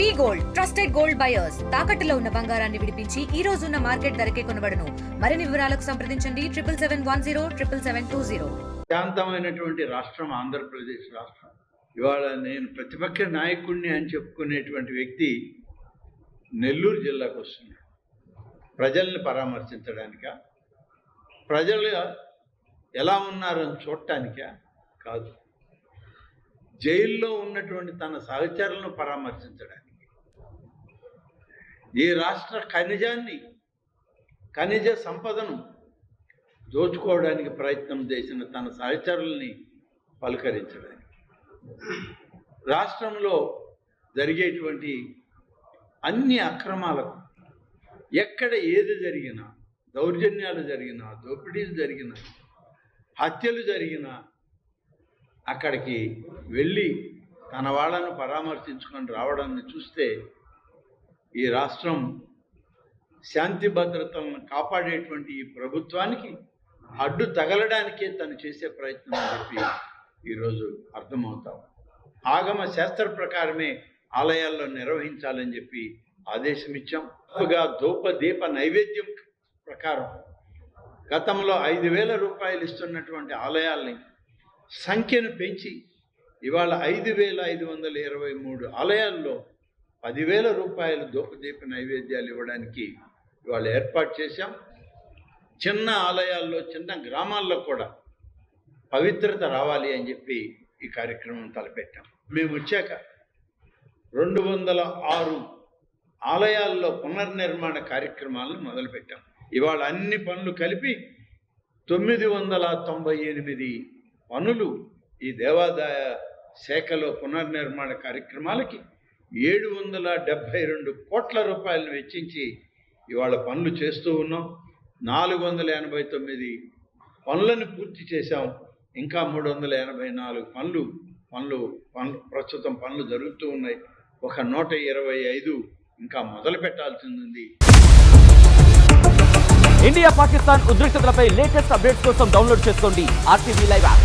వి gold trusted gold buyers తాకట్టులో ఉన్న బంగారాన్ని విడిపించి ఈ రోజు ఉన్న మార్కెట్ ధరకే కొనబడును. మరిన్ని వివరాలకు సంప్రదించండి 77107720. శాంతమైనటువంటి రాష్ట్రం ఆంధ్రప్రదేశ్ రాష్ట్రం. ఇవాళ నేను ప్రతిపక్ష నాయకుడిని అని చెప్పుకునేటువంటి వ్యక్తి నెల్లూరు జిల్లాకు వస్తున్నాడు. ప్రజల్ని పరామర్శించడానికా, ప్రజలు ఎలా ఉన్నారని చూడటానికా కాదు, జైల్లో ఉన్నటువంటి తన సహచరులను పరామర్శించడానికి, ఈ రాష్ట్ర ఖనిజ సంపదను దోచుకోవడానికి ప్రయత్నం చేసిన తన సహచరుల్ని పలకరించడానికి, రాష్ట్రంలో జరిగేటువంటి అన్ని అక్రమాలకు ఎక్కడ ఏది జరిగినా, దౌర్జన్యాలు జరిగినా, దోపిడీలు జరిగినా, హత్యలు జరిగినా అక్కడికి వెళ్ళి తన వాళ్ళను పరామర్శించుకొని రావడాన్ని చూస్తే ఈ రాష్ట్రం శాంతి భద్రతలను కాపాడేటువంటి ఈ ప్రభుత్వానికి అడ్డు తగలడానికే తను చేసే ప్రయత్నం అని చెప్పి ఈరోజు అర్థమవుతాం. ఆగమ శాస్త్ర ప్రకారమే ఆలయాల్లో నిర్వహించాలని చెప్పి ఆదేశం ఇచ్చాం. ధూపదీప నైవేద్యం ప్రకారం గతంలో 5,000 రూపాయలు ఇస్తున్నటువంటి ఆలయాల్ని సంఖ్యను పెంచి ఇవాళ 5,523 ఆలయాల్లో 10,000 రూపాయలు ధూపదీప నైవేద్యాలు ఇవ్వడానికి ఇవాళ ఏర్పాటు చేశాం. చిన్న ఆలయాల్లో, చిన్న గ్రామాల్లో కూడా పవిత్రత రావాలి అని చెప్పి ఈ కార్యక్రమం తలపెట్టాం. మేము వచ్చాక 206 ఆలయాల్లో పునర్నిర్మాణ కార్యక్రమాలను మొదలుపెట్టాం. ఇవాళ అన్ని పనులు కలిపి 998 పనులు ఈ దేవాదాయ శాఖలో పునర్నిర్మాణ కార్యక్రమాలకి 772 కోట్ల రూపాయలను వెచ్చించి ఇవాళ పనులు చేస్తూ ఉన్నాం. 489 పనులను పూర్తి చేశాం. ఇంకా 384 పనులు ప్రస్తుతం పనులు జరుగుతూ ఉన్నాయి. ఒక 125 ఇంకా మొదలు పెట్టాల్సింది ఉంది. ఇండియా పాకిస్తాన్ ఉద్రిక్తతలపై లేటెస్ట్ అప్డేట్స్ కోసం డౌన్లోడ్ చేసుకోండి RTV లైవ్ యాప్.